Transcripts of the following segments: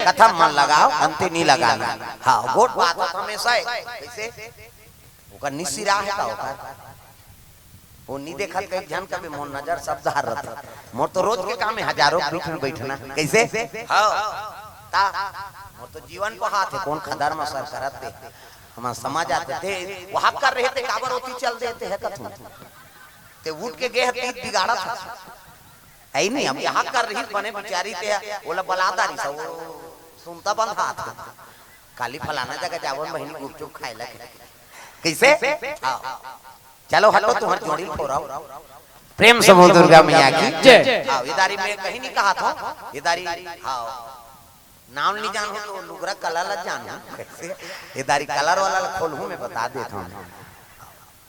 कथा मन लगाओ अंते नहीं लगाना। हाँ गोट बात हमेशा कैसे ओकर निसिरा है का ओकर वो नहीं देखत कई जन कभी मोर नजर शब्द हर रहता मोर तो रोज के काम में हजारों बीच में बैठना कैसे हाँ ता मोर तो जीवन को हाथ है कौन खदार में सर करते हम समझ आते थे वहां कर रहे थे काबर होती चल देते है कथू ते उठ के गए तीत बिगाड़ा था ऐ नहीं हम यहाँ कर रही बने बेचारी थे बोला बलादारी सब सुनता बंद हाथ काली फलाना जगह जावन बहनी गुपचुप खाए लगे कैसे चलो हटो तुम्हारी जोड़ी फोराओ प्रेम से बोल दुर्गा मैया की जय। हाँ इदारी में कहीं नहीं कहा था इदारी हाँ नाम नहीं जान हो तो लुगरा कलर जान कैसे इदारी कलर वाला खोलूं मैं बता देता हूँ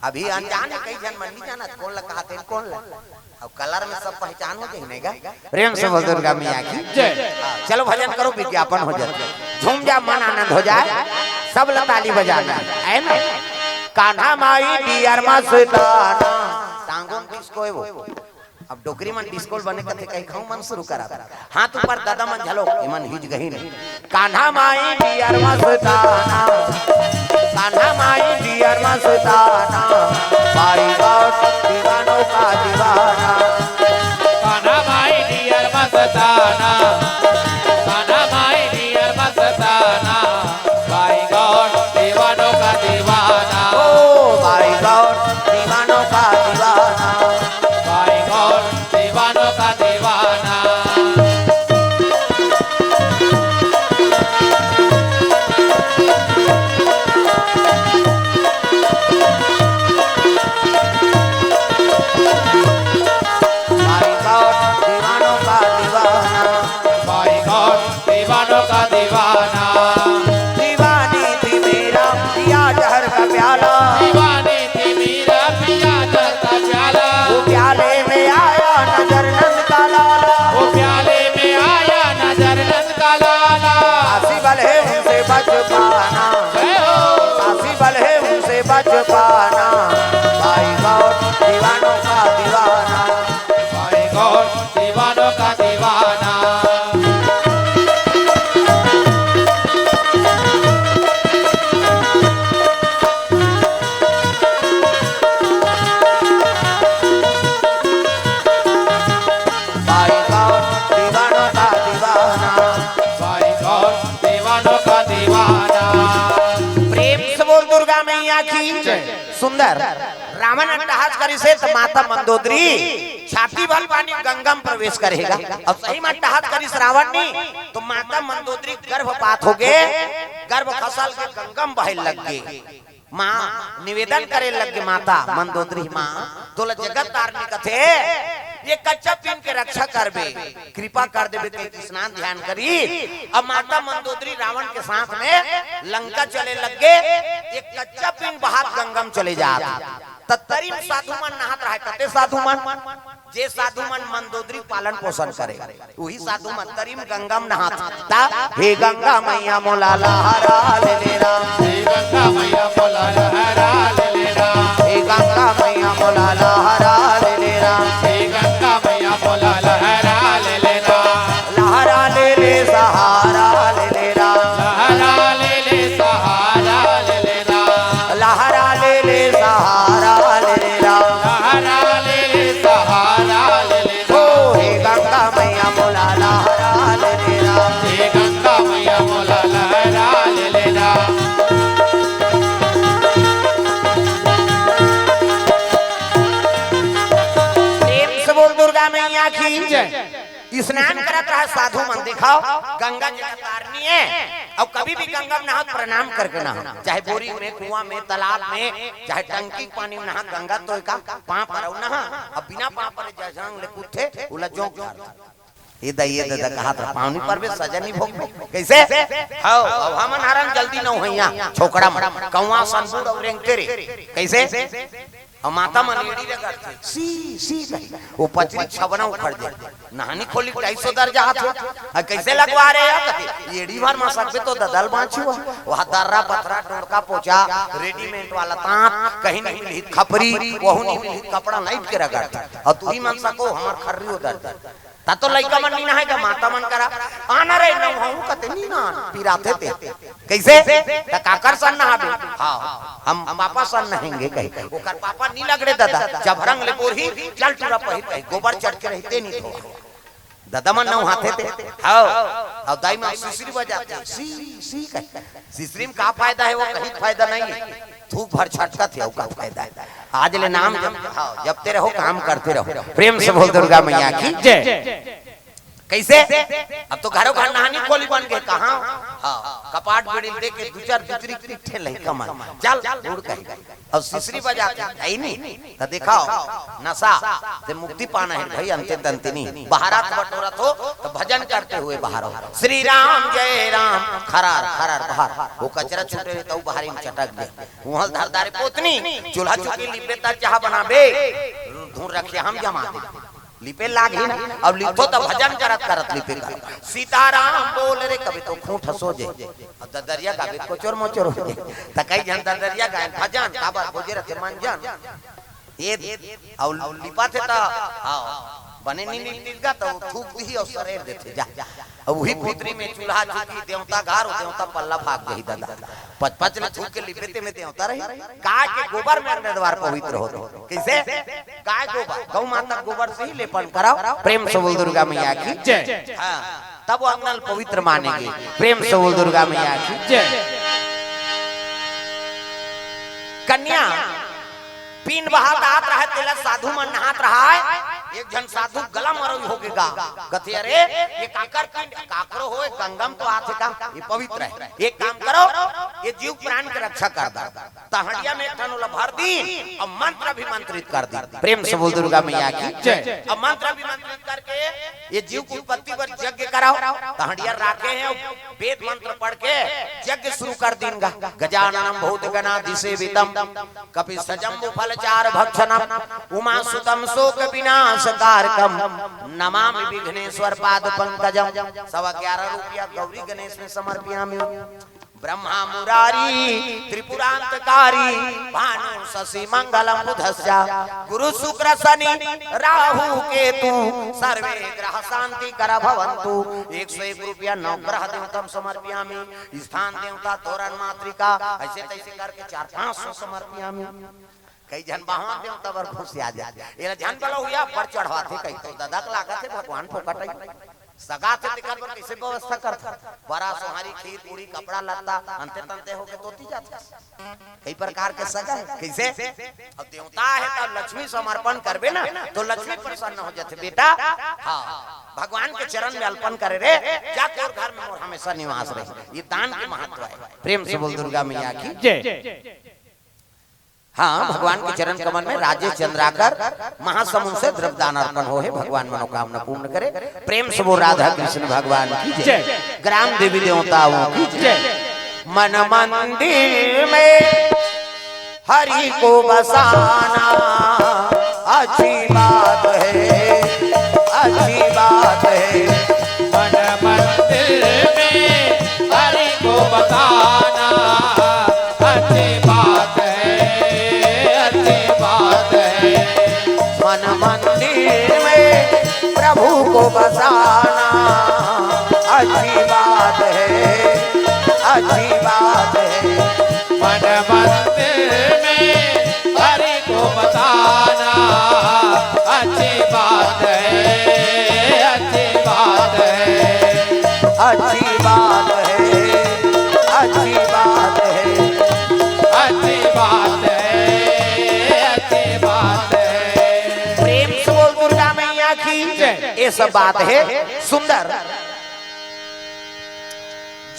अभी अनजान है कई जन मन नहीं जाना कौन लगा कहते हैं कौन लगा अब कलर में सब पहचान हो जाएगा प्रेम से बोल दुर्गा मैया की जय। चलो भजन करो विज्ञापन हो जाए झूम जा मन आनंद हो जाए सब ताली बजाना है ना कान्हा माई डियर मस्ताना टांगों डिस्को है वो अब डोकरी मन डिस्को बने कथे कहीं खाऊं मन शुरू करा हाथ ऊपर दादा मन झलो मन हिज गही नहीं कान्हा माई डियर मस्ताना कान्हा माई डियर मस्ताना भाई गॉड दीवानों का दीवाना कान्हा माई डियर मस्ताना कान्हा माई डियर मस्ताना भाई गॉड दीवानों का दीवाना भाई गॉड दीवानों का दीवाना भाई गॉड दीवानों का दीवाना भाई गॉड दीवानों का दीवाना भाई गॉड दीवानों का दीवाना दीवानी थी मेरा पिया जहर का प्याला दीवानी थी मेरा पिया जहर का प्याला वो प्याले में आया नजर नंद का लाला वो प्याले में आया नजर नंद का लाला पॉसिबल है उनसे बच पाना जय हो पॉसिबल है उनसे बच पाना भाई गॉड दीवानों का दीवाना भाई गॉड दीवानों का दीवाना भाई गॉड दीवानों का दीवाना भाई गॉड दीवानों का दीवाना प्रेम से बोल दुर्गा मैया की सुंदर रावण अट्टहास करी से तो माता मंदोदरी छाती भर पानी गंगा में प्रवेश करेगा अब सही में अट्टहास करी रावण ने तो माता मंदोदरी गर्भपात हो गए गर्भ खसल के गंगा में बहे लग गए माँ निवेदन करे लग गए माता मंदोदरी माँ तोला जगत तारनी कथे ये कच्चा पिन के रक्षा करबे कृपा कर देबे के स्नान ध्यान करी अब माता मंदोदरी रावण के साथ में लंका चले लगे एक कच्चा पिन बाहर गंगा में चले जात तत्तरी साधु मन नहात रहे कते साधु मन जे साधु मन मंदोदरी पालन पोषण करे वही साधु मन तरीम गंगा में नहाता हे गंगा मैया मोला लहरा ले लेरा हे गंगा मैया मोला लहरा ले लेरा हे गंगा मैया मोला लहरा ले लेरा हे गंगा मैया मोला लहरा ले लेरा लहरा ले ले सहारा ले लेरा लहरा ले ले सहारा ले लेरा लहरा ले ले सहारा ले लेरा लहरा ले ले सहारा ले लेरा ओ हे गंगा मैया मोला लहरा ले लेरा हे गंगा मैया मोला लहरा ले लेरा प्रेम से बोल दुर्गा मैया की स्नान करत रहा साधु मन दिखाओ गंगा जल तारनी है अब कभी भी गंगा में नहा प्रणाम करके नहा चाहे बोरी में कुआं में तालाब में चाहे टंकी पानी में नहा गंगा तो का पांव पर नहा अब बिना पांव पर जंग ले कुत्ते उला जोक ये दादा कहा था पानी पर भी सजनी भोग कैसे हां अब हमन हरन जल्दी न होइया छोकड़ा कौवा संबूर और रेंगतेरे कैसे और माता मनेड़ी रे करते सी सी वो पचरी छबना उखड़ दे नहानी खोली 250 दर्जा हाथ कैसे लगवा रहे यार एड़ी भर मा सकबे तो ददल बाछी वहां दर्रा पथरा टोड़का पोचा रेडीमेड वाला तांत कहीं नहीं मिली खपरी वहु नहीं मिली कपड़ा नाइट के रगड़ता और तू ही मन सको हमर खर्री उधर ता तो लइका मन नी नहाए का माता मन करा आना रे नहाऊ कते नी ना पिराते ते कैसे ता काकर सन नहाबे हां हम पापा सन नहाएंगे कहे ओकर पापा नी लगरे दादा जब रंग ले बोरही चल टूरा पहिर गोबर चढ़ के रहते नी तो दादा मन नहाते थे हां और दाई मां सिसरी बजाते सी कहे सिसरी में का फायदा है वो कहीं फायदा नहीं है थूक भर छटका थे का फायदा है आज ले नाम जपते रहो काम करते रहो प्रेम से बोल दुर्गा मैया की जय कैसे अब तो घरों घर नहानी खोली बन गए कहां हां कपाट बिड़िल दे के दो चार दूसरी ठे लई कमल चल उड़ कहीं और सिसरी बजाते है नहीं तो दिखाओ नशा से मुक्ति पाना है भाई अंते तंतिनी बहारत बटोरत हो तो भजन करते हुए बाहर हो श्री राम जय राम खरार खरार बाहर वो कचरा छूटे रहे तो बाहर में चटक दे वहां धारदार पोतनी चूल्हा चुकी लिपे ता चाह बनाबे धूर रखे हम जमा दे लिपे लागी ना अब लिखो तो भजन करत करत लिपे सीताराम बोल रे कभी तो खूंट हसो जे अब ददरिया गावे को चोर मोचोर हो जे त कई जन ददरिया गाय भजन काबर खोजे रखे मंजन ये और लिपा थे ता हां बने नी नीलगा तो थूक दी और शरीर देते जा अब वही पुत्री में चूल्हा चुकी देवता गार देवता पल्ला भाग गई दादा पच पच ले थूक के लिपेते में देवता रही गाय के गोबर में अंदर द्वार पवित्र हो कैसे गाय गोबर गौ माता गोबर से ही लेपन कराओ प्रेम से बोल दुर्गा मैया की जय हां तब वो अंगल पवित्र मानेंगे प्रेम से बोल दुर्गा मैया की जय कन्या पीन बहात आत रहा तेला साधु मन नहात रहा है एक जन साधु गला मरोई हो गया गथे अरे ये काकर काकरो होए गंगम तो आथे का ये पवित्र है एक काम करो ये जीव प्राण की रक्षा कर दा तहड़िया में ठन भर दी और मंत्र भी मंत्रित कर दी प्रेम से बोल दुर्गा मैया की जय और मंत्र भी मंत्रित करके ये जीव की उत्पत्ति पर यज्ञ कराओ तहड़िया राखे हैं वेद मंत्र पढ़ के यज्ञ शुरू कर देंगा गजाननम भूतगणाधि सेवितम कपि सजम्बु फलचार भक्षणम उमा सुतम शोक विनाश कारकम नमामि विघ्नेश्वर पाद पंकजम 11.5 रुपया गौरी गणेश में समर्पयामि ब्रह्मा मुरारी त्रिपुरांतकारी भानु शशि मंगलम बुधस्य गुरु शुक्र शनि राहु केतु सर्वे ग्रह शांति कर भवन्तु 101 रुपया नवग्रह देवतम समर्पयामि स्थान देवता तोरण मातृका ऐसे तैसे करके 400-500 समर्पयामि कई जन बाहर देवता बर खुश आ जा ये ध्यान वाला हुआ पर चढ़वा थे कई तो दादा के लागत है भगवान फोकट सगा से दिखा पर कैसे व्यवस्था करता बड़ा सोहारी खीर पूरी कपड़ा लत्ता अंते तंते होके तोती जाता कई प्रकार के सगा है कैसे अब देवता है तब लक्ष्मी समर्पण करबे ना तो लक्ष्मी प्रसन्न हो जाते बेटा हां भगवान के चरण में अर्पण करे रे जा तोर घर में हमेशा निवास रहे ये दान के महत्व है प्रेम से बोल दुर्गा मैया की जय हाँ भगवान के चरण कमल में राजेश चंद्राकर महासमुद्र से द्रव्यदान अर्पण हो है भगवान मनोकामना पूर्ण करे प्रेम से वो राधा कृष्ण भगवान की जय ग्राम देवी देवताओं की जय मन मंदिर में हरि को बसाना अच्छी बात है अच्छी बात है मन मंदिर में हरि को बसाना अच्छी बात मन मंदिर में प्रभु को बसाना अच्छी बात है अच्छी बात है मन मंदिर में हरि को बसाना अच्छी बात है अच्छी बात है अच्छी बात है अच्छी बात है अच्छी बात है अच्छी बात है प्रेम से बोल दुर्गा मैया की ये सब बात है सुंदर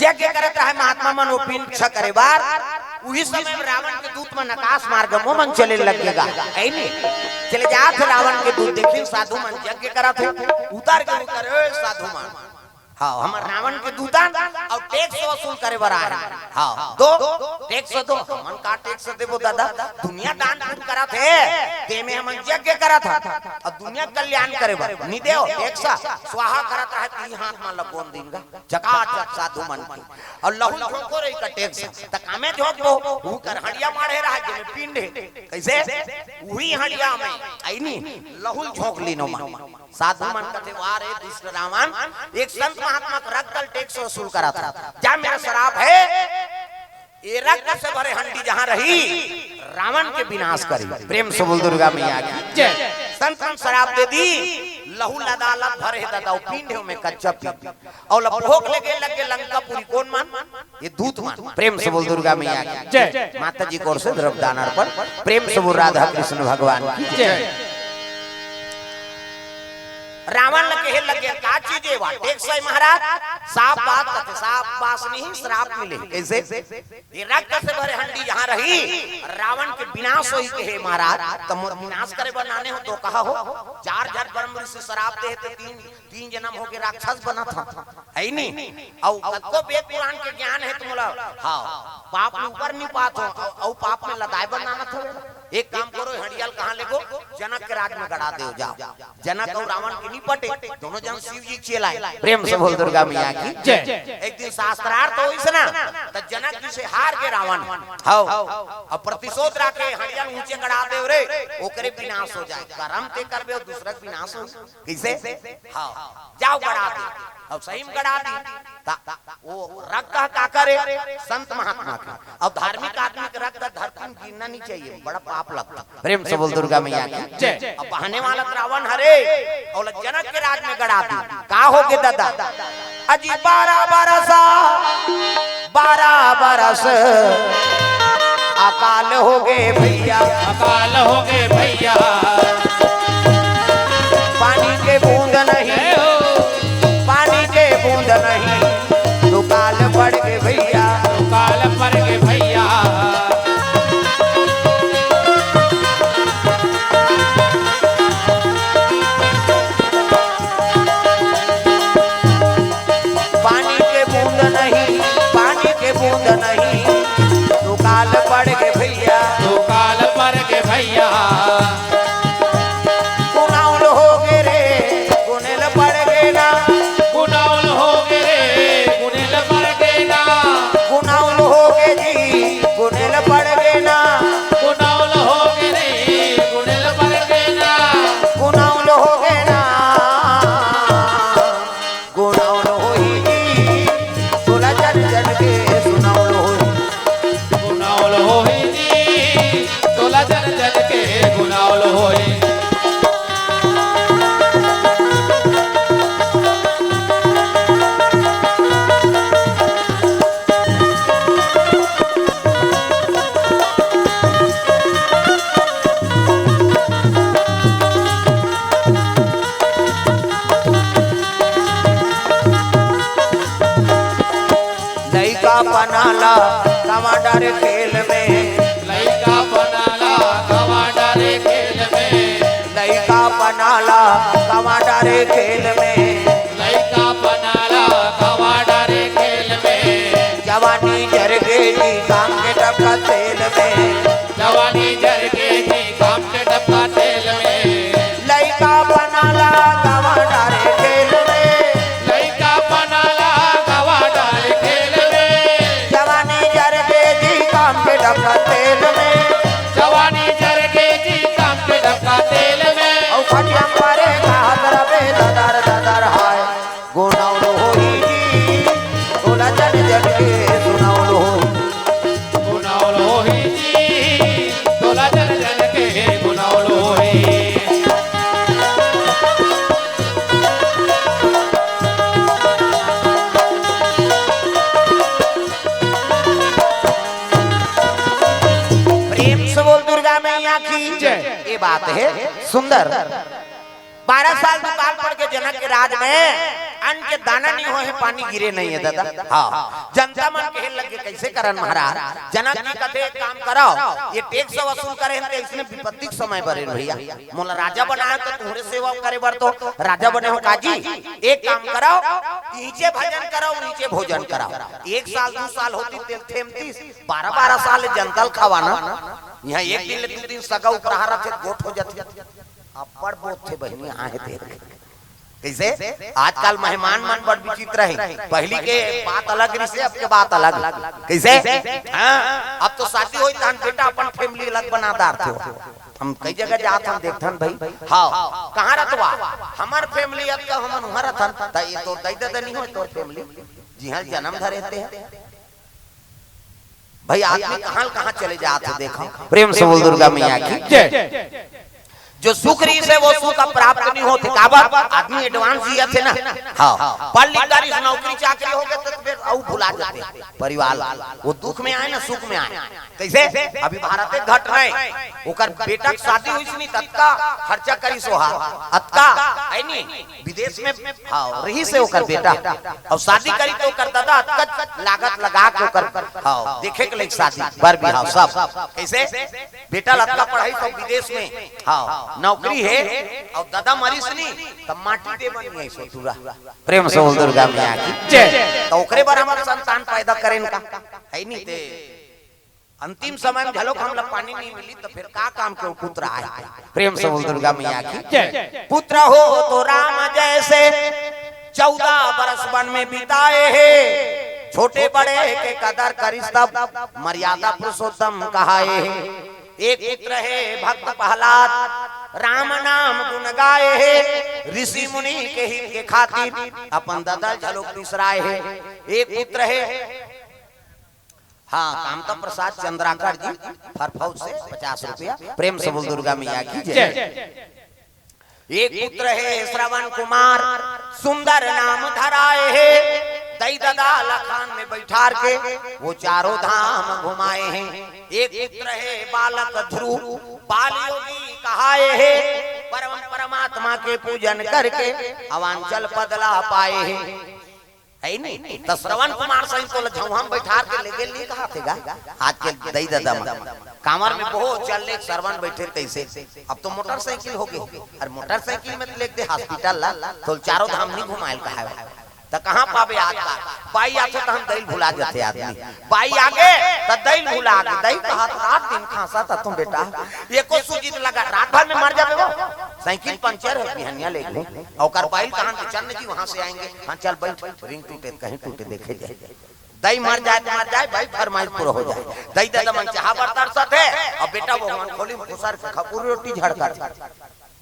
यज्ञ करत रहे महात्मा मन ओपिन छ करे बार उही समय में रावण के दूत में नकाश मार्ग मोमन चले लगेगा है नहीं चले जात रावण के दूत देखिन साधु मन यज्ञ करत है उतार के करे साधु मन हां हमर रावण के दूतान और टैक्स वसूल करे बर आ हां दो टैक्स दो मन का टैक्स देबो दादा दुनिया दान पुण्य करा थे ते में हम यज्ञ करा था और दुनिया कल्याण करे बा नी देओ टैक्स स्वाहा करत रहे ती हाथ में लगोन देंगा चकाचक साधु मन की और लहू झोंको रही का टैक्स त कामे झोंको ऊ कर हड़िया मारे रहा जे में पिंड कैसे वही हड़िया में आईनी लहू झोंक लीनो मन साधु मन कथे वारे दुष्ट रावण एक संत महात्मा का रक्तल टैक्स वसूल करा था क्या मेरा शराब है ये रक्त से भरे हंडी जहां रही रावण के विनाश करी प्रेम से बोल दुर्गा मैया की जय संत शराब दे दी लहू लदालत भरे दादा पिंड में कच्चा पी और भोग लगे लंकापुरी कौन मान ये दूत मान प्रेम से बोल दुर्गा मैया की जय माता जी को से द्रव्य दान अर्पण प्रेम से बोल राधा कृष्ण भगवान की जय रावण लगे का चीज है वहां टैक्स है महाराज साफ बात करते साफ पास नहीं श्राप मिले कैसे ये रक्त से भरे हंडी जहां रही रावण के विनाश होई के है महाराज तुम विनाश करे बनाने हो तो कहा हो 4 जन ब्रह्म से श्राप दे तो तीन जन्म हो के राक्षस बना था है नहीं और को वेद पुराण के ज्ञान है तुम लोग हां पाप ऊपर नहीं पात हो और पाप में लदाई बनाना था एक काम करो हड़ियाल कहां लेगो जनक के राज में गड़ा दो जाओ जनक और रावण के नहीं पटे दोनों जन शिव जी चलाए प्रेम से बोल दुर्गा मैया की जय एक दिन शास्त्रार्थ हो इस ना तो जनक जी से हार के रावण हां अब प्रतिशोध राखे हड़ियाल ऊंचे गड़ा दे रे ओकरे विनाश हो जाए कर्म ते करबे और दूसरा विनाश हो कैसे हां जाओ गड़ा दे अब सही में गड़ा दी वो रक्त का करे संत महात्मा का अब धार्मिक आदमी का रक्त धरती में गिरना नहीं चाहिए बड़ा पाप लगता प्रेम से बोल दुर्गा मैया की जय अब बहाने वाला रावण हरे और जनक के राज में गड़ा दी का हो गए दादा अजी 12 बरस अकाल हो गए भैया अकाल हो गए भैया पानी के बूंद नहीं बूंद नहीं दुकाल पड़ के भैया दुकाल पड़ के भैया पानी के बूंद नहीं दुकाल पड़ के भैया दुकाल पड़ के भैया कुनाउल हो गे रे कुनेल पड़ गे ना कुनाउल हो गे रे कुनेल पड़ गे ना कुनाउल हो गे जी कुनेल पड़ गे ना कुनाउल हो गे रे कुनेल पड़ गे ना कुनाउल हो गे ना कुनाउल होई जी तोला जन जन के सुनाउल होई गुनाउल होई जी तोला जन जन के गुनाउल होई बनाला कमांडर खेल में लइका बनाला कमांडर खेल में लइका बनाला कमांडर खेल में लइका बनाला कमांडर खेल में जवानी जर गई काम के टपका तेल में जवानी जर गई काम के टपका तेल में लइका बनाला कमांडर खेल में लइका बनाला कमांडर खेल में जवानी जर गई काम के टपका तेल में जवानी जर गई काम के टपका तेल में और खटिया मारे का दरबे ददर ददर हाय गुनाउल होई जी तोला जन जन के सुनाउल होई गुनाउल होई जी तोला जन जन के गुनाउल होई प्रेम से बोल दुर्गा मैया की जय। ये बात है सुंदर 12 साल दुकाल पड़ के जनक के राज में अन्न के दाना नहीं हो है, पानी गिरे नहीं है दादा। हाँ, जनता मन कहे लगे कैसे करन महाराज, जनक जी कथे काम कराओ, ये टैक्स वसूल करे हैं, इसने विपत्ति समय बरे भैया, मोला राजा बनाया तो तुम्हारे सेवा करे बर तो राजा बने हो काजी, एक काम कराओ, नीचे भजन कराओ, नीचे भोजन कराओ, 1 साल 2 साल होती 12 साल जनता खावाना, यहाँ एक दिन 2 दिन सगा उपहार थे गोट हो जाती, अपर बोथ थे बहनी आए थे कैसे। आजकल मेहमान मन बड़ विचित्र है, पहली के बात अलग रही से अब के बात अलग कैसे। हाँ, अब तो शादी हुई तो बेटा अपन फैमिली अलग बनादार थे, हम कई जगह जात हम देखथन भाई। हाँ, कहाँ रतवा हमार फैमिली अब का हम वहां रथन त ये तो दई दे नहीं हो तोर फैमिली, जी हां जन्म धरे रहते हैं भाई। आदमी कहाँ चले जाते देखो। प्रेम से बोल दुर्गा मैया की जय। जो सुख रही से वो सुख प्राप्त नहीं होते, काबा आदमी एडवांस दिया थे ना। हाँ, पढ़ लिख कर नौकरी चाकरी हो गए तो फिर औ भुला जाते परिवार, वो दुख में आए ना सुख में आए कैसे। अभी भारत एक घट रहे, ओकर बेटा की शादी हुई नहीं, तत्का खर्चा करी सोहा अतका है नहीं विदेश में। हाँ, रही से ओकर बेटा और शादी करी तो ओकर दादा अतका लागत लगा के ओकर हाँ देखे के लिए शादी बर बिहाव सब कैसे। बेटा लड़का पढ़ाई तो विदेश में हाँ नौकरी है और दादा मरीज नहीं तब माटी दे बन गई सो पूरा। प्रेम से बोल दुर्गा मैया की जय। तो ओकरे बार हमारा संतान पैदा करें का है नहीं ते अंतिम समय में झलोक हम लोग पानी नहीं मिली तो फिर का काम के पुत्र आए। प्रेम से बोल दुर्गा मैया की जय। पुत्र हो तो राम जैसे 14 बरस वन में बिताए हैं, छोटे बड़े के कदर करिस तब मर्यादा पुरुषोत्तम कहाए हैं। एक पुत्र है भक्त प्रहलाद, राम नाम गुण गाए है, ऋषि मुनि के हित के खातिर अपन दादा झलोक बिसराए है। एक पुत्र है हाँ कामता प्रसाद चंद्राकर जी फरफौज से 50 रुपया। प्रेम से बोल दुर्गा मैया की जय। एक पुत्र है श्रवण कुमार, सुंदर नाम धराए है, दई दादा लखान में बैठार के वो चारों धाम घुमाए हैं। एक पुत्र है बालक ध्रुव, बाल योगी कहाए है, परम परमात्मा के पूजन करके अवांचल पदला पाए हैं है नहीं। तो श्रवण कुमार सही तो झौहम बैठार के लेके लिए कहा थेगा आज के दई दादा कामर में बहुत चल ले श्रवण बैठे कैसे। अब तो मोटरसाइकिल हो गई और मोटरसाइकिल में लेके दे हॉस्पिटल ला तो चारों धाम नहीं घुमाएल कहा तो कहाँ पावे आज का बाई आते तो हम दही भुला जाते आदमी, बाई आगे तो दही भुला आगे दही कहा रात दिन खांसा था तुम बेटा एको सुजीत लगा रात भर में मर जावे वो साइकिल पंचर है बिहनिया ले ले और बाइल कहां से चन्न जी वहां से आएंगे। हाँ चल बैठ रिंग टूटे कहीं टूटे देखे जाए दही मर जाए भाई फरमाइश पूरा हो जाए। दही दादा मन चाह बरतर सत है और बेटा वो मन खोली खुसर के खपूरी रोटी झड़कर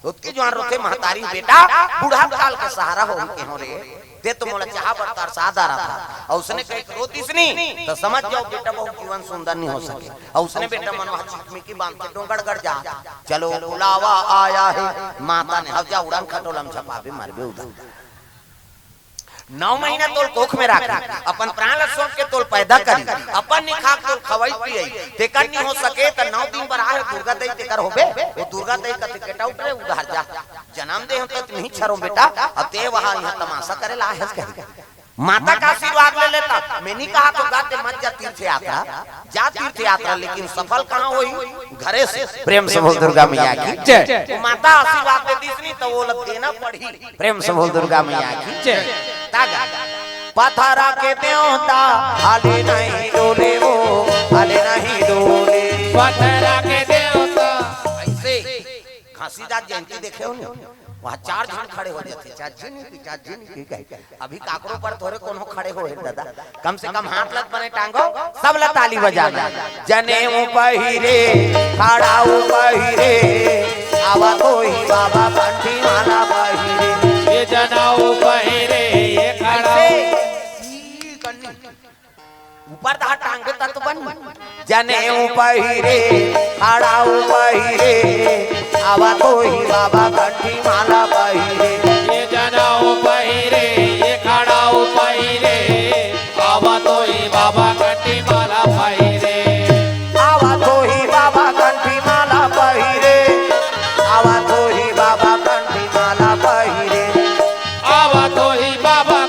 उसकी जवान रोते महतारी बेटा बूढ़ा काल के सहारा हो के हो रे दे तो मोला चाह बरतर सादा रहा था और उसने कही रोतीस नहीं तो समझ जाओ बेटा बहुत जीवन सुंदर नहीं हो सके। और उसने बेटा मनवा चिकमी की बांध के डोंगड़गढ़ जा चलो बुलावा आया है माता ने हवजा उड़ान खटोलम छपावे मारबे उधर 9 महीना तोल कोख में रख अपन प्राण सोच के तोल पैदा करी अपन निखा तोल खवाई पिए तेकर नहीं हो सके त 9 दिन पर आए दुर्गा दई तेकर होबे वो दुर्गा दई का टिकट आउट रे उधार जा जन्म दे हम त नहीं छरो बेटा अब ते वहां यहां तमाशा करे ला है कह माता का आशीर्वाद ले लेता। मैंने कहा तो गाते मत जा तीर्थ यात्रा लेकिन सफल कहां हुई घरे से। प्रेम से बोल दुर्गा मैया की जय। माता आशीर्वाद दे दीसनी तो वो लग देना पड़ी। प्रेम से बोल दुर्गा मैया की जय। तागा पथरा के देवता हाले नहीं डोले वो हाले नहीं डोले पथरा के देवता ऐसे घासीदास जयंती देखे हो नहीं वहाँ 4 जन खड़े हो जाते चाची अभी काकरों पर थोड़े कोनो खड़े हो दादा कम से कम हाथ लत बने टांगो सब ला ताली बजाना जने पहिरे खड़ा पहिरे आवा कोई बाबा कंठी माला पहिरे ये जनाओ पहिरे ये खड़ा ऊपर दा टांगे तत बन जने पहिरे खड़ा पहिरे आवा कोई बाबा कंठी माला पहिरे ये जनाओ पहिरे ये खड़ाओ पहिरे आवा तोई बाबा कंठी माला पहिरे आवा तोही बाबा कंठी माला पहिरे आवा तोही बाबा कंठी माला पहिरे आवा तोई बाबा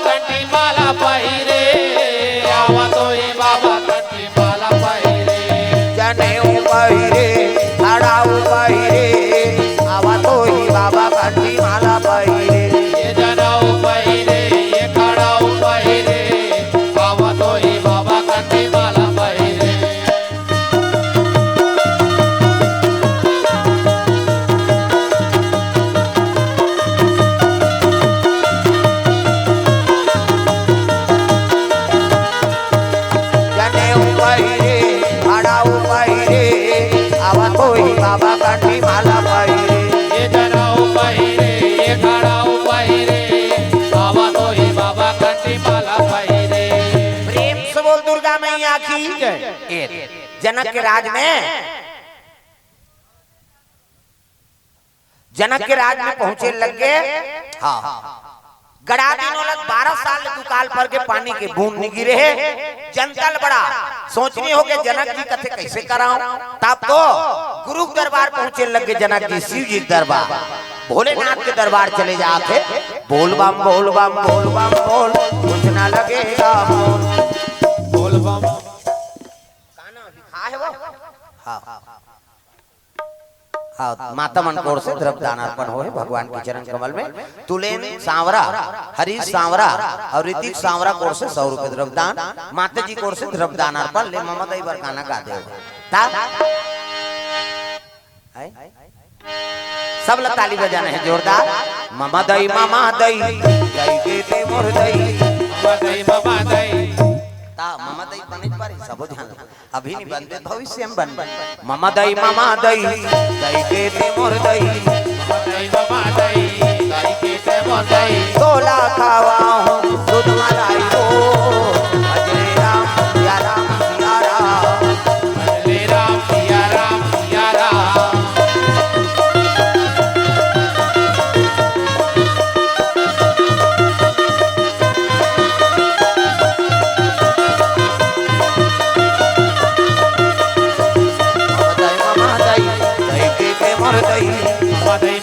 पहिरे आवा तो ही बाबा कंठी माला पहिरे ये जनाऊ पहिरे ये खड़ाऊ पहिरे आवा तो ही बाबा कंठी माला पहिरे जनेऊ पहिरे खड़ाऊ पहिरे आवा तो ही बाबा कंठी माला पहिरे ये जनाऊ पहिरे ये खड़ाऊ पहिरे आवा तो ही बाबा कंठी माला पहिरे प्रेम से बोल दुर्गा मैया की। जनक के राज में पहुंचे लग गए। हाँ गड़ा दिनों लग 12 साल दुकाल पर के पानी के बूंद नहीं गिरे है। जनतल बड़ा सोचनी हो के जनक जी कथे कैसे कराऊं। तब तो गुरु के दरबार पहुंचे लग गए जनक जी। शिव जी के दरबार भोलेनाथ के दरबार चले जाते। बोल बम बोल बम बोल बम बोल कुछ ना लगेगा मोल बोल बम गाना लिखा है वो। हाँ हाँ माता मन कोर से द्रव्य दान अर्पण हो है भगवान के चरण कमल में। तुलेन सांवरा हरीश सांवरा और ऋतिक सांवरा कोर से 100 रुपए द्रव्य दान। माता जी कोर से द्रव्य दान अर्पण ले ममता दई बार गाना गा दे सब लोग ताली बजाने हैं जोरदार। मामा दई दई के दे मोर दई मामा दई मामा दई बने पारी सब ध्यान अभी नहीं बनते भविष्य में बन मामा दई दई के दे मोर दई मामा दई के ते मोर दई तोला खावा हूँ दूध मलाई हो भजरे राम सिया राम सिया राम भजरे राम सिया राम सिया राम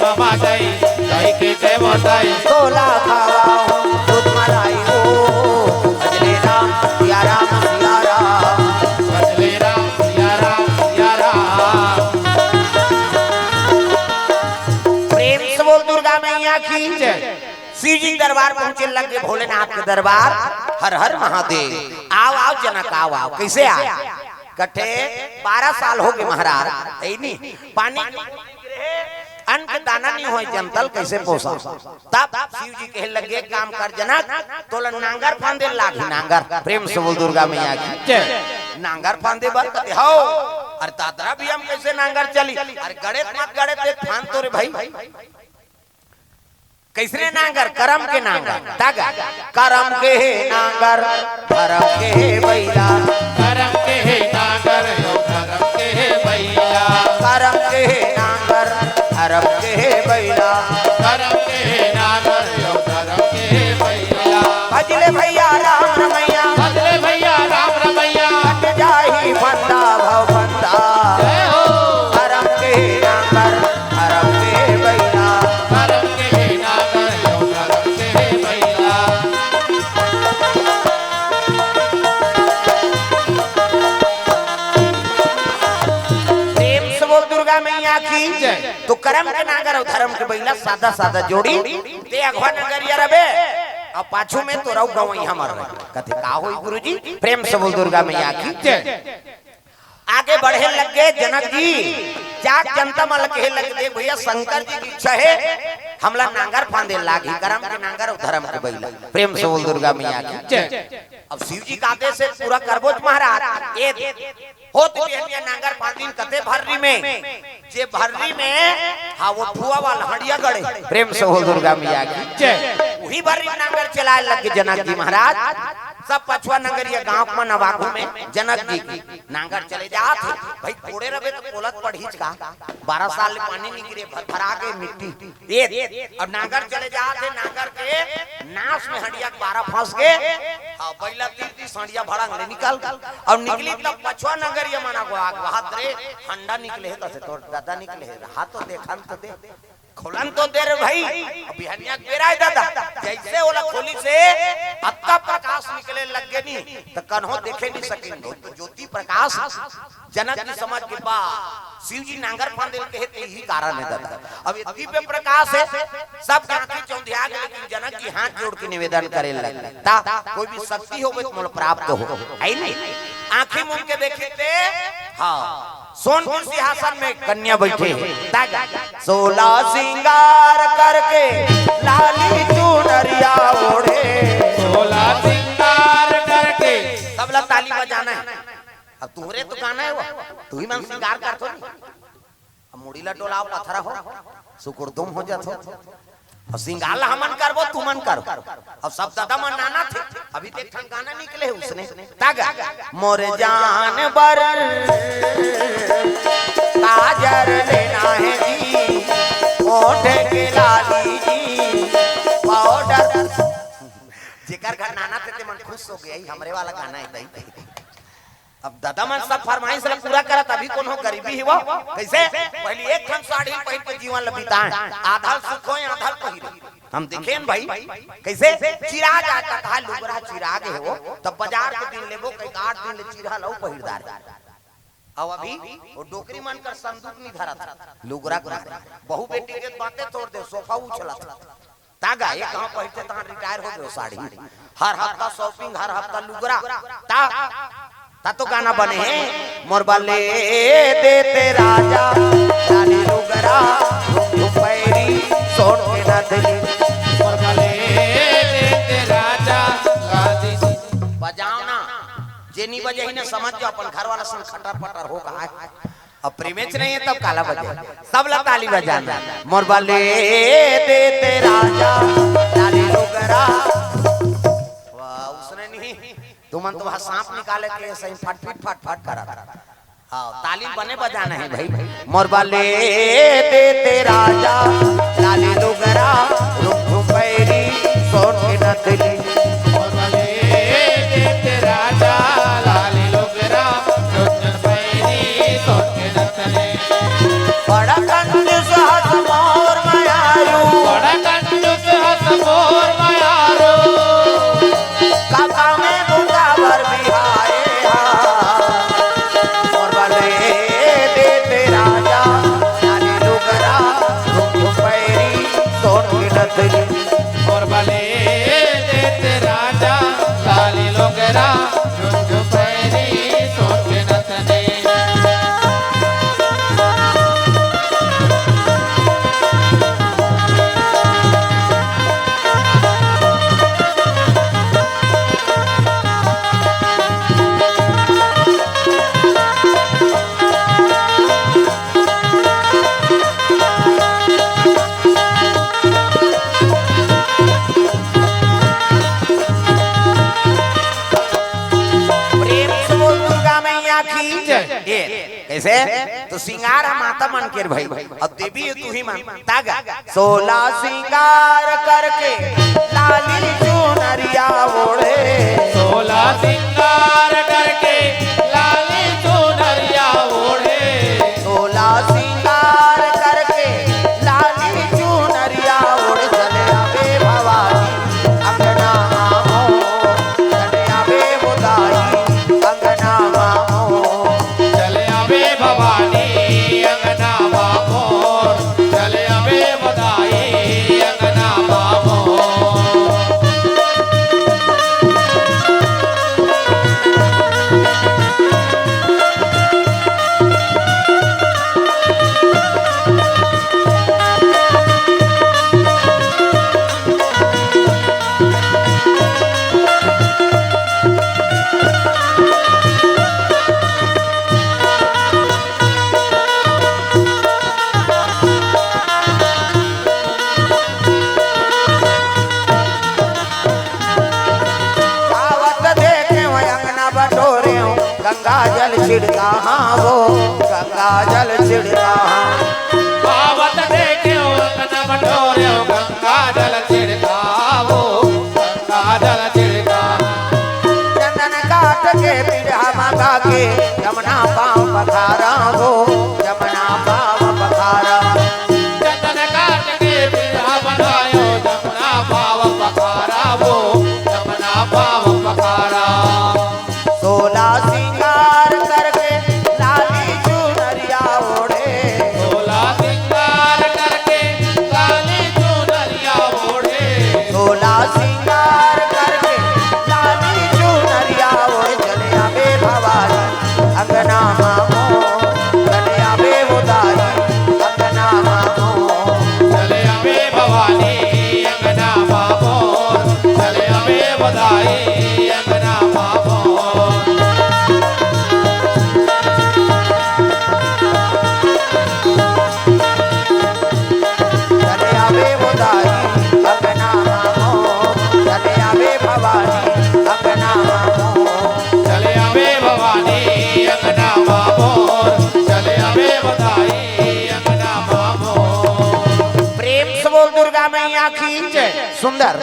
मामा दई के ते मोर दई तोला खावा हूँ दूध मलाई हो भजरे राम सिया राम सिया राम भजरे राम सिया राम सिया राम प्रेम से बोल दुर्गा मैया की। शिव जी दरबार पहुंचे लग गए भोलेनाथ के दरबार। हर हर महादेव आओ आओ जनक आओ आओ कैसे आए कट्ठे 12 साल हो गए महाराज नहीं पानी अन्न के दाना नहीं हो जनतल कैसे पोसा। तब शिव जी कहे लगे काम कर जनक तोला नांगर फांदे लागी नांगर। प्रेम से बोल दुर्गा मैया की। नांगर फांदे बर कहते हो अरे तातरा भी हम कैसे नांगर चली अरे गड़े मत गड़े ते फान तो रे भाई कैसे नांगर करम के नांगर तागा करम के नांगर धर्म के बैला करम के नागर यो धर्म के बैला करम के नांगर धर्म के बैला करम के नागर यो धर्म के बैला भजले भैया राम रमैया भजले भैया राम रमैया हट जाही बंदा भव बंदा जय हो करम के नांगर धर्म के बैला करम के नागर यो धर्म के बैला प्रेम से बोल दुर्गा मैया की। तो करम के नागर और धर्म के बैला सादा सादा जोड़ी ते अगवा नगरिया रबे और पाछू में तो रहू गवई हमर कथे का होई गुरुजी। प्रेम से बोल दुर्गा मैया की। आगे बढ़े लग गए जनक जी। जाग जनता मल कहे लग गए भैया शंकर जी की इच्छा है हमला नांगर फांदे लागी करम के नांगर और धर्म के बैला। प्रेम से बोल दुर्गा मैया की। अब शिव जी का आदेश से पूरा करबोज महाराज ए हो तो बिहनिया नांगर फांदीन कते भर्री में जे भर्री में हाँ वो फुआ वाला हड़िया गड़े। प्रेम से बोल दुर्गा मैया की। वही भर्री में नांगर चलाए लगे जनक जी महाराज। सब पछुआ नगरिया गांव में नवागु में जनक जी की नांगर चले जात भाई कोड़े रबे तो कोलत पढ़ीच का 12 साल ले पानी नहीं गिरे भरा के मिट्टी ये और नांगर चले जाते नांगर के नाश में हंडिया 12 फंस गए। हां पहला 30 हंडिया भड़ंग ले निकल और निकली तब पछुआ नगरिया मना को आग वहां रे हंडा निकले है कैसे तो दादा निकले है हाथ तो देखन तो दे खोलन तो दे रे भाई, अभी हनिया बेरा है दादा। जैसे ओला खोली से अत्ता प्रकाश निकले लग गए नहीं तो कन्हो देखे नहीं सकेंगे। तो ज्योति प्रकाश जनक की समझ के बाद शिव जी नांगर फांद के यही कारण है दादा। अब इतनी पे प्रकाश है सब आंखें चौंधिया गए, लेकिन जनक की हाथ जोड़ के निवेदन करे लगता कोई भी शक्ति हो तो मोल प्राप्त हो है नहीं। आंखें मूंद के देखे थे, हाँ सोन के सिंहासन में कन्या बैठे हैं, 16 सिंगार करके लाली चुनरिया ओढ़े, 16 सिंगार करके। सब लोग ताली बजाना है। अब तुम्हारे तो गाना है वो, तू ही मन सिंगार कर तो नहीं। अब मुड़ीला डोलाओ पत्थरा हो सुकुर तुम हो जातो और सिंगार हमन करबो तू मन कर। अब सब दादा मन नाना थे, अभी देख ठन गाना निकले उसने तागा मोर जान बर काजर लेना है जी, होठ के लाली जी पाउडर। जेकर घर नाना थे ते मन खुश हो गया, हमरे वाला गाना है दई। अब दादा मन सब फरमाइश ला पूरा करा, तभी कौन हो गरीबी ही वो कैसे पहली एक खन साड़ी पहन के जीवन ल बिताए, आधा सुख हो आधा पहिरे। हम देखें भाई कैसे चिराग आता था, लुगरा चिराग है वो, तब बाजार के दिन लेबो कई 8 दिन ले चिरा लो पहिरदार। अब अभी वो डोकरी मन कर संदूक नहीं धरा था, लुगरा का बहु बेटी के बातें तोड़ दे, सोफा उछला तागा ये कहां पहनते तहां रिटायर हो गए साड़ी। हर हफ्ता शॉपिंग, हर हफ्ता लुगरा ता तो गाना बने हैं मोर बाले देते राजा लाली लुगरा पैरी सोन के नथली, मोर बाले देते राजा लाली। बजाओ ना जेनी बजे ही ने समझ जाओ अपन घर वाला संग खटर पटर हो कहा है। अब प्रेमेच नहीं है तब काला बजा, सब लोग ताली बजाना। मोर बाले देते राजा लाली लुगरा, वाह उसने नहीं तुमन तो वहां सांप निकाले के सही फट फट करा। हाँ ताली बने बजाना है भाई। मोर बाले देते राजा लाली लुगरा रुख पैरी सोन के नथली, मोर बाले देते राजा लाली लुगरा रुख पैरी सोन के नथली। बड़ा कंजूस हस मोर मायारू, बड़ा कंजूस हस मोर मायारू, काका में बुंदावर बिहाए मोर बाले देते राजा लाली लुगरा रुख पैरी सोन के नथली, मोर बाले देते राजा लाली लुगरा रुख पैरी सोन के नथली। कैसे तो सिंगार माता मन के भाई, अब देवी तू ही मान तागा 16 सिंगार करके लाली चुनरिया ओढ़े, 16 सिंगार करके लाली चुनरिया ओढ़े, 16 सिंगार करके लाली चुनरिया ओढ़े। चले आवे भवानी अंगना मामो, चले आवे बुदाई अंगना मामो, चले आवे भवानी अंगना बामोर, चले आवे बधाई अंगना बामोर। गंगा जल छिड़का हाँ वो गंगा जल छिड़का हाँ, पावत देखे अंगना बटोरे गंगा जल छिड़का वो गंगा जल छिड़का। चंदन काट के पीढ़ा मंगा के जमुना पाँव पखारा वो जमुना पाँव पखारा, चंदन काट भवानी अंगना मामोर चले अबे बधाई अंगना मामोर। प्रेम से बोल दुर्गा मैया की जय। सुंदर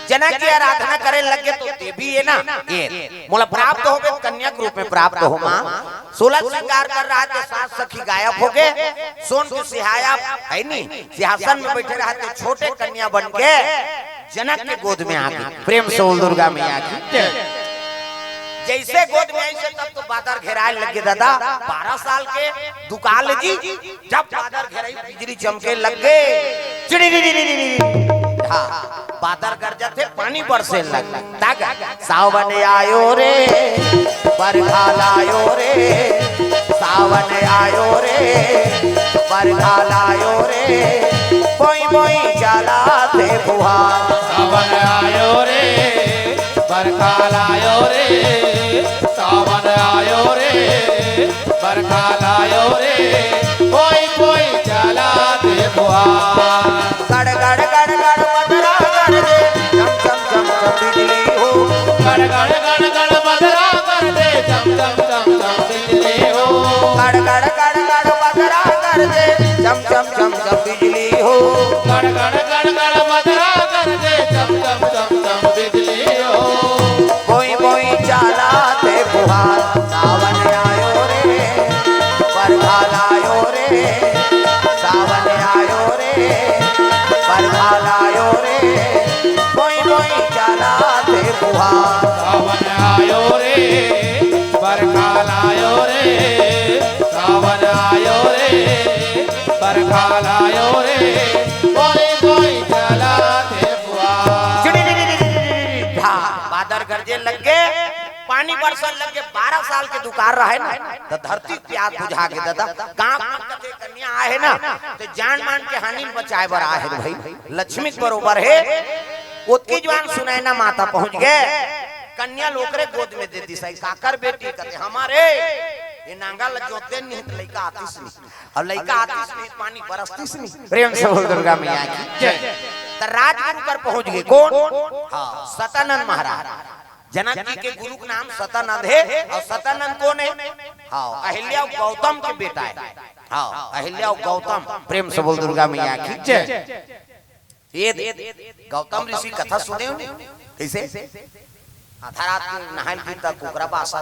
जनक की आराधना करे लगे तो देवी है ना ये मोला प्राप्त हो गए, कन्या के रूप में प्राप्त हो मां। 16 श्रृंगार कर रहा थे, 7 सखी गायब हो गए, सोन के सिहाया है नहीं सिंहासन में बैठे रहा थे, छोटे कन्या बन के जनक के गोद में आ गई। प्रेम से बोल दुर्गा मैया की। जैसे गोद में आई से तब तो बादर घेराए लगे दादा। 12 साल के दुकान लगी, जब बादर घेराई बिजली चमके लग गए। हाँ बादर गरजा थे, पानी बरसे लग तागा। सावन आयो रे बरखा लायो रे, सावन आयो रे बरखा लायो रे, बोई बोई चला थे फुहार। सावन आयो रे बरखा लायो रे, सावन आयो रे बरखा लायो रे, कोई कोई चला दे फुहार। गड़ गड़ गड़ गड़ बदरा कर दे, चम चम चम चम बिजली हो। गड़ गड़ गड़ गड़ बदरा कर दे, चम चम चम चम बिजली हो। गड़ गड़ गड़ गड़ बदरा कर दे, चम चम चम चम बिजली हो। गड़ गड़ गड़ गड़ बदरा कर दे, चम चम चम चम बिजली हो। कोई कोई चला थे फुहार। सावन आयो रे बरखा लायो रे, सावन आयो रे बरखा लायो रे, कोई कोई चला थे फुहार। सावन आयो रे बरखा लायो रे, सावन आयो रे बरखा लायो रे, कोई कोई चला थे फुहार। बादर गरजे लग गए, पानी बरसन लग गए। 12 साल के दुकार रहे ना तो धरती प्यास बुझा के दादा। गांव के कन्या आए ना तो जान मान के हानि बचाए बर आए भाई। लक्ष्मी बरोबर है, उसकी जवान सुनैना माता पहुंच गए, कन्या लोकरे गोद में दे दी। सही काकर बेटी कहते हमारे ये नांगा जोते नहीं तो लड़का आतीस नहीं, और लड़का आतीस नहीं पानी बरसतीस नहीं। प्रेम से बोल दुर्गा मैया की जय। तो राजगुरु पर पहुंच गए कौन? हाँ सतानंद महाराज। जनक जी के गुरु का नाम सतानंद है, और सतानंद कौन है? हाँ अहिल्या गौतम के बेटा है। हाँ अहिल्या गौतम। प्रेम से बोल दुर्गा मैया की जय। ये गौतम ऋषि कथा सुने हो कैसे? आधा रात में नहाइल की तक कुकरा बासा,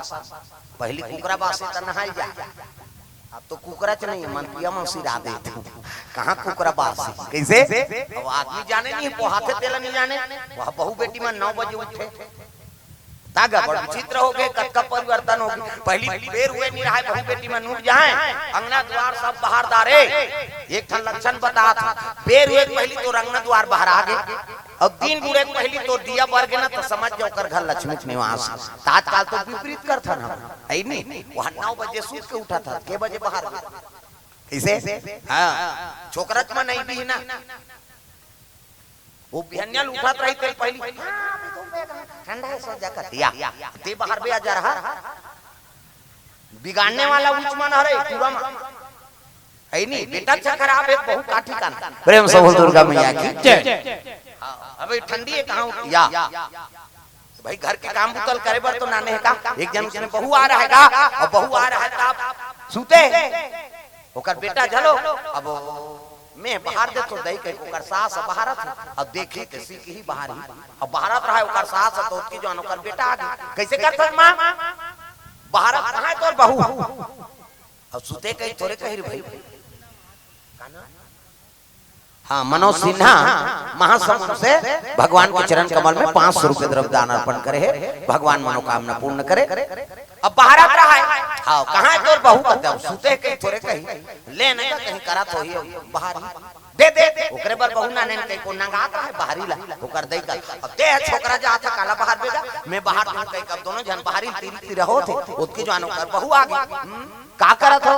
पहली कुकरा बासे तक नहाइल जा। अब तो कुकरा च नहीं मनपिया में सिरा देते कहाँ कुकरा बासी कैसे? अब आदमी जाने नहीं पोहाते तेला नहीं जाने। वह बहू बेटी में 9 बजे उठे तागा बड़ा विचित्र हो गए, कत्का परिवर्तन हो गई। पहली बेर हुए नहीं रहा बहू बेटी में नूट जाए, अंगना द्वार सब बाहर दारे। एक ठन लक्षण बता था, बेर हुए पहली तो रंगना द्वार बाहर आ गए, और दिन बुरे पहली तो दिया बर गए ना तो समझ जाओ कर घर लक्ष्मी निवास। तात्काल तो विपरीत कर था ना है नहीं। वहां 9 बजे सूत के उठा था, के बजे बाहर कैसे? हाँ छोकरत में नहीं भी ना, वो बिहनिया उठात रही थे पहली ठंडा है सो जा कतिया ते बाहर भी आ जा रहा। बिगाड़ने वाला उचमन हरे पूरा है नहीं। बेटा अच्छा खराब है बहु काठी कान। प्रेम से बोल दुर्गा मैया की जय। अबे ठंडी है कहां या भाई घर के काम बुतल करे बर तो नाने है का। एक जन के बहू आ रहा है और बहू आ रहा है तब सूते ओकर बेटा झलो। अब मैं बाहर दे तो दई के ओकर सास बाहर था, अब देखी के सी की ही बाहर ही अब बाहर रहा ओकर सास तो उसकी जवान ओकर बेटा आ गई। कैसे करत मां बाहर कहां है तोर बहू? अब सुते कहीं तोरे कहीं भाई काना। हाँ मनोज सिन्हा महासमुंद से भगवान के चरण कमल में 500 रुपए द्रव्य दान अर्पण करे है, भगवान मनोकामना पूर्ण करे। अब बाहर आ रहा है। हाँ कहाँ है तोर बहू? कहते अब सुते कहीं थोड़े कहीं ले नहीं कहीं करा तो ही बाहर ही दे दे ओकरे बर बहू ना नहीं कहीं को नंगात रहा है बाहरी ला ओकर दई का। अब दे छोकरा जा था काला बाहर बेजा मैं बाहर दूं कहीं कब दोनों जन बाहरी तीरी रहो थे उसकी जवान ओकर बहू आ गई। का करत हो?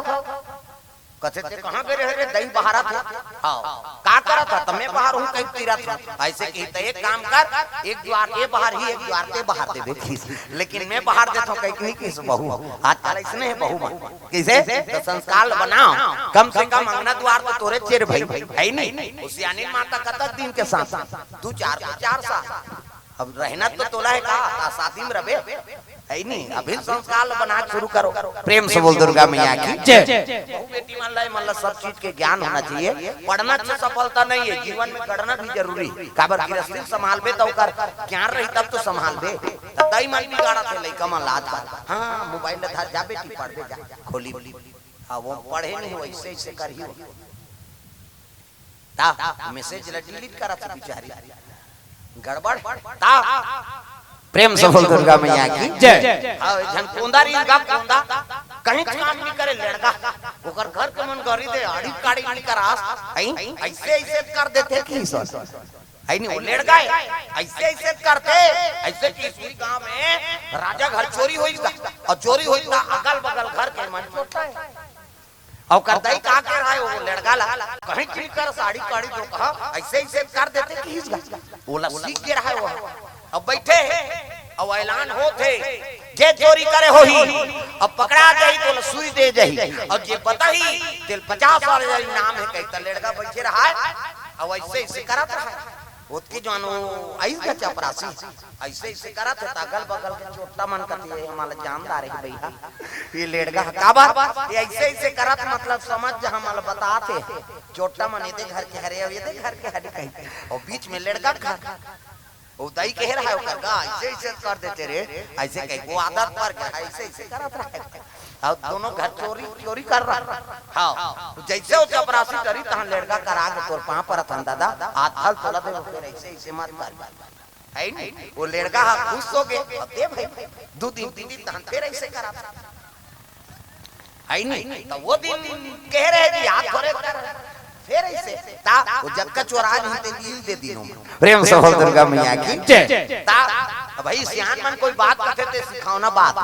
कहते थे कहां गए रे दही बहारा था। हाँ का करा था? तब मैं बाहर हूं कहीं तीरा था। ऐसे की तो एक काम कर एक द्वार ए बाहर ही एक द्वार ते बाहर दे देखी, लेकिन मैं बाहर देता हूं कहीं नहीं किस बहू आजकल इसने है बहू कैसे तो संस्कार बनाओ कम से कम अंगना द्वार तो तोरे चेर भाई है नहीं। उसियानी माता कतक दिन के साथ 2-4 साल अब रहना तो तोला है का शादी में रहे है नहीं। अभी संस्कार बना शुरू करो। प्रेम से बोल दुर्गा मैया की जय। बेटी मान ला मतलब सब चीज के ज्ञान होना चाहिए। पढ़ना से सफलता नहीं है, जीवन में करना भी जरूरी। काबर गृहस्थी संभालबे तो कर ज्ञान रही तब तो संभालबे। दई मन भी गाड़ा थे लइका मन लाज का। हां मोबाइल धर जा बेटी पढ़ दे जा खोली। हां वो पढ़े नहीं हो ऐसे ऐसे कर ही ता मैसेज डिलीट करा था बेचारी गड़बड़ ता। प्रेम से बोल दुर्गा मैया की जय। जन कोंदा री गा कोंदा कहीं काम नहीं करे लड़का ओकर घर के मन गरी दे आड़ी काड़ी नहीं करास ऐसे ऐसे कर देते की सर है नहीं। वो लड़का ऐसे ऐसे करते ऐसे कि इसी गांव में राजा घर चोरी होइगा और चोरी होइगा अगल बगल घर के मन छोटा है और करदाई का के रहा है वो लड़का ला कहीं की कर साड़ी काड़ी जो कहा ऐसे ऐसे कर देते कि वो सीख के रहा है वो। अब बैठे अब ऐलान होते जे चोरी करे होही अब पकड़ा जाई तो सुई दे जाई और जे बताही तेल 50 साल इनाम है कहता लड़का बैठे रहा है अब ऐसे ऐसे करत रहा है ओतके जानो आइस का चपरासी ऐसे ऐसे करत है अगल बगल के छोटा मन करती है हमारा जानदार है भैया ये लड़का का बात ऐसे ऐसे करत मतलब समझ हम बताते छोटा मन ये घर के हरे ये घर के हरे कहीं और बीच में लड़का खा वो दई कह रहा है वो करगा ऐसे ऐसे कर देते रे ऐसे कहीं वो आदत पर गया ऐसे ऐसे करत रहा है और दोनों घर चोरी चोरी कर रहा। हाँ जैसे वो चपरासी करी तहां लड़का करा के तोर पांव पर थन दादा आधल तोला दे फिर ऐसे ऐसे मत कर है नहीं। वो लड़का खुश हो गए दे भाई 2 दिन 3 दिन तहां फिर ऐसे करा है नहीं। तो वो दिन कह रहे जी हाथ थोड़े कर फिर ऐसे ता वो जब का चोरा नहीं ते दे दिनों प्रेम से बोल दुर्गा मैया की जय। ता भाई सियान मन कोई बात कहते थे सिखावना बात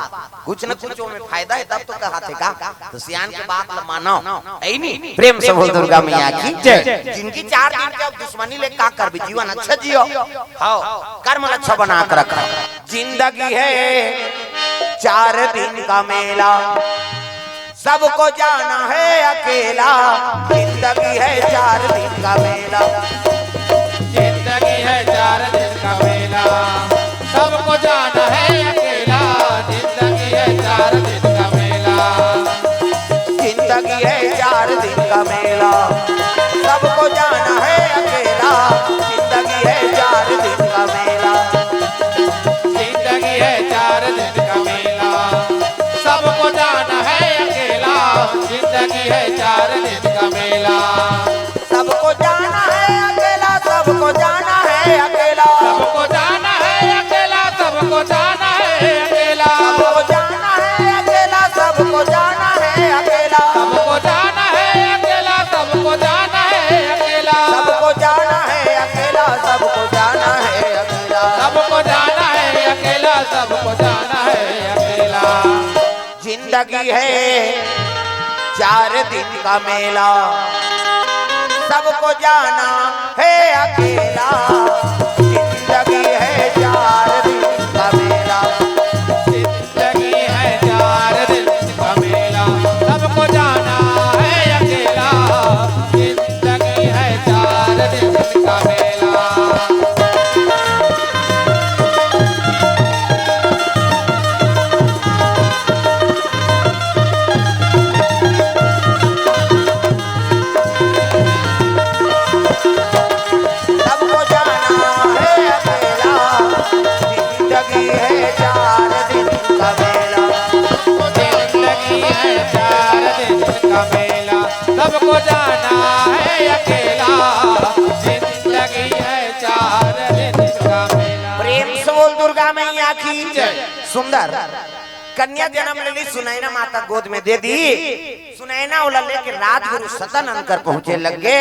कुछ न कुछ में फायदा है तब तो कहते का तो सियान की बात मानो ऐ नहीं। प्रेम से बोल दुर्गा मैया की जय। जिनकी 4 दिन के दुश्मनी ले का कर भी जीवन अच्छा जियो हां कर्म अच्छा बना कर रखा। जिंदगी है 4 दिन का मेला सबको जाना है अकेला। जिंदगी है 4 दिन का मेला जिंदगी है 4 दिन का मेला सबको जाना है अकेला। जिंदगी है 4 दिन का मेला जिंदगी है 4 दिन का मेला सबको जाना है अकेला। जिंदगी है 4 दिन का मेला जिंदगी है 4 दिन का मेला सबको जाना है अकेला। जिंदगी है 4 दिन का मेला सबको जाना है अकेला सबको जाना है अकेला सबको जाना है अकेला सबको जाना है अकेला सबको जाना है अकेला सबको जाना है अकेला सबको जाना है अकेला सबको जाना है अकेला सबको जाना है अकेला सबको जाना है अकेला सबको जाना है अकेला सबको जाना है अकेला। जिंदगी है 4 दिन का मेला सबको जाना है अकेला। जिंदगी है 4 दिन का मेला जिंदगी है 4 दिन का मेला सबको जाना है अकेला। जिंदगी है 4 दिन का मेला सबको जाना है अकेला। जिंदगी है 4 दिन का मेला जिंदगी है 4 दिन का मेला सबको जाना है अकेला। जिंदगी है 4 दिन का मेला। प्रेम से बोल दुर्गा मैया की सुंदर कन्या जन्म ले ली सुनैना माता गोद में दे दी। सुनैना वाला लेके राजगुरु सतानंद कर पहुंचे लगे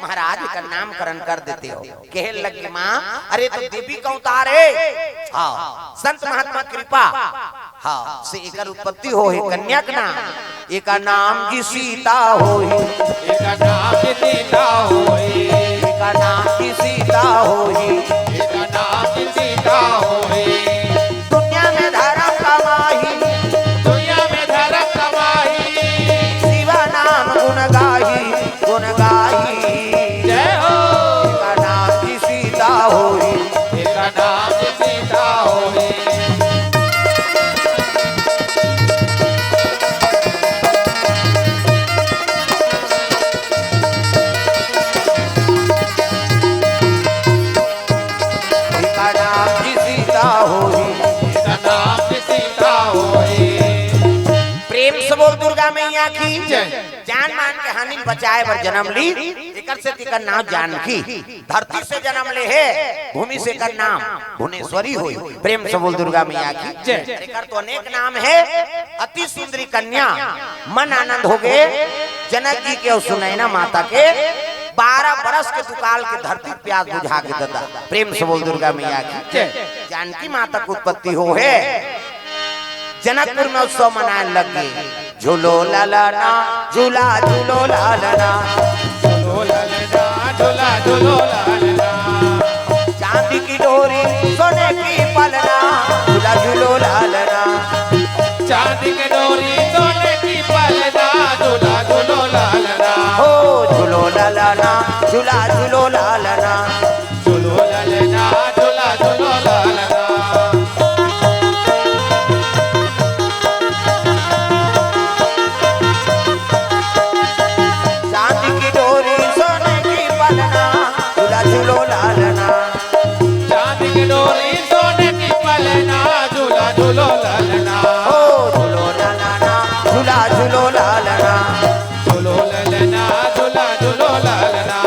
महाराज का नामकरण कर देते हो कहे लगे माँ अरे तो देवी का उतार है। हाँ संत महात्मा कृपा हाँ से एक उत्पत्ति हो है कन्या का नाम एक नाम की सीता हो एक नाम की सीता होई एक नाम की सीता हो एक नाम की सीता होई दुनिया में धर्म कमाही दुनिया में धर्म कमाई शिवा नाम गुण गाही जय हो एक नाम की सीता होई एक नाम की आखी जान मान के हानि बचाए बर जन्म ली एकर से तिकर नाम जानकी धरती से जन्म ले है भूमि से कर नाम भुवनेश्वरी हुई प्रेम से बोल दुर्गा मैया की एकर तो अनेक नाम है अति सुंदरी कन्या मन आनंद हो गए जनक जी के और सुनैना माता के 12 बरस के दुकाल के धरती प्यास बुझा के ददा प्रेम से बोल दुर्गा मैया की जानकी माता की उत्पत्ति हो है जनकपुर में उत्सव मनाने लग गए झूलो लालना झूला झूलो लालना झूलो लालना झूला झूलो लालना चांदी की डोरी सोने की पलना झूला झूलो लालना चांदी की डोरी सोने की पलना झूला झूलो लालना हो झूलो लालना झूला झूलो लालना झूलो लालना झूला झूलो लालना झूलो लालना चांदी की डोरी सोने की पलना झूला झूलो लालना हो झूलो लालना झूला झूलो लालना झूलो लालना झूला झूलो लालना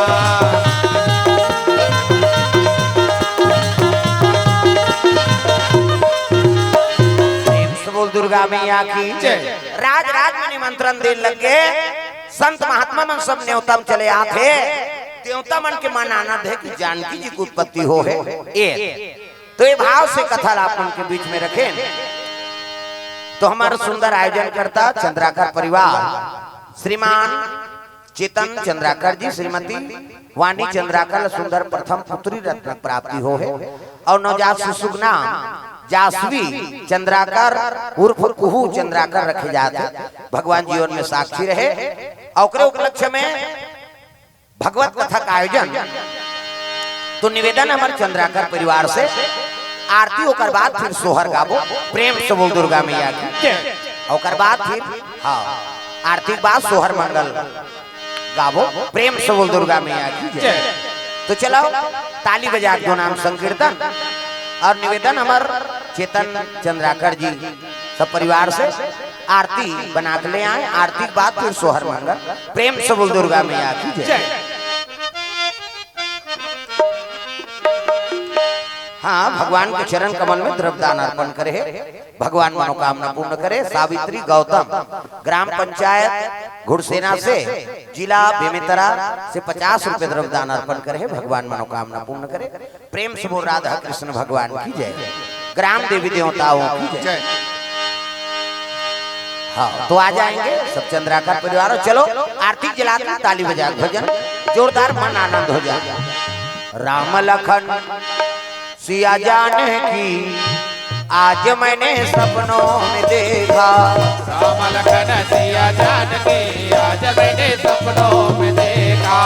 बोल दुर्गा मैया की राज राज में निमंत्रण दे लगे संत महात्मा मन सब न्योता में चले आते देवता मन के मन आनंद है कि जानकी जी की उत्पत्ति हो है तो ये भाव से कथा आप उनके बीच में रखें तो हमारा सुंदर आयोजन करता चंद्राकर परिवार श्रीमान चेतन चंद्राकर जी श्रीमती वाणी चंद्राकर सुंदर प्रथम पुत्री रत्न प्राप्ति हो है और नवजात शिशु नाम जासवी चंद्राकर उर्फ कुहू चंद्राकर रखे जाते भगवान जीवन में साक्षी रहे और उपलक्ष्य में भगवत कथा का आयोजन तो निवेदन हमारे चंद्राकर परिवार से आरती होकर बाद फिर सोहर गाबो प्रेम से बोल दुर्गा मैया की और बाद फिर हाँ आरती बाद सोहर मंगल गाबो प्रेम से बोल दुर्गा मैया की तो चलो ताली बजा दो नाम संकीर्तन और निवेदन हमार चेतन चंद्राकर जी सब परिवार से आरती बना के ले आए आरती के बाद फिर सोहर मंगल प्रेम से बोल दुर्गा मैया की जय हाँ भगवान के चरण कमल में द्रव्यदान अर्पण करे भगवान मनोकामना पूर्ण करे सावित्री गौतम ग्राम पंचायत घुड़सेना से जिला बेमेतरा से 50 रुपए द्रव्यदान अर्पण करे भगवान मनोकामना पूर्ण करे प्रेम से बोल राधा कृष्ण भगवान की जय ग्राम देवी देवताओं की जय हाँ तो आ जाएंगे सब चंद्राकर परिवार चलो आरती जलाकर ताली बजा भजन जोरदार मन आनंद हो जाएगा राम लखन सिया जाने की आज मैंने सपनों में देखा राम लखन सिया जानकी आज मैंने सपनों में देखा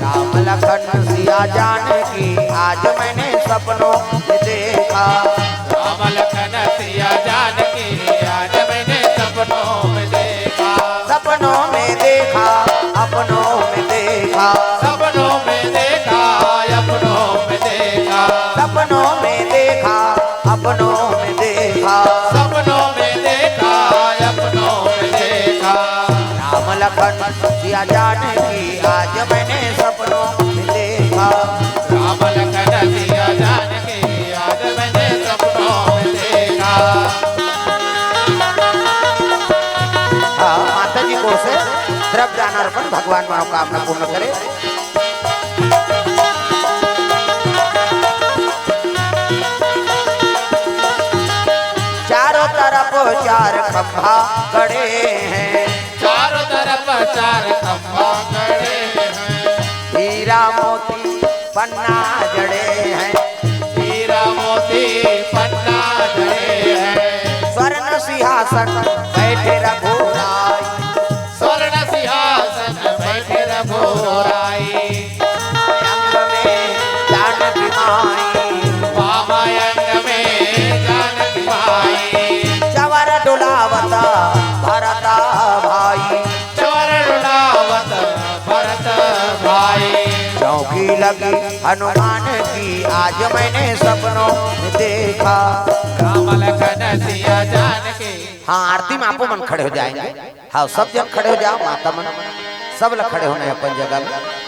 राम लखन सिया जानकी आज मैंने सपनों में देखा राम लखन सिया जानकी आज मैंने सपनों में देखा सपनों में देखा अपनों में देखा सपनों में देखा अपनों में देखा सपनों में देखा अपनों में देखा सपनों में देखा अपनों में देखा राम लखन सिया जानकी आज मैंने सपनों में देखा राम लखन सिया जानकी आज मैंने सपनों में देखा हाँ माता जी को से द्रव्यदान अर्पण भगवान मनोकामना पूर्ण करे चारों तरफ चार खंभा खड़े हैं चारों तरफ चार खंभा खड़े हैं हीरा मोती पन्ना जड़े हैं हीरा मोती पन्ना जड़े हैं स्वर्ण सिंहासन बैठे रघुराई स्वर्ण सिंहासन बैठे रघुराई अंग में जानकी माई वामायंग में जानकी माई चवर डुलावता भरता भाई चवर डुलावत भरत भाई चौकी लगी हनुमान की आज मैंने सपनों में देखा राम लखन सिया जानकी हाँ आरती में आपो मन खड़े हो जाएंगे। हाँ सब जन खड़े हो जाओ, माता मन सब लोग खड़े होना है अपन जगह में।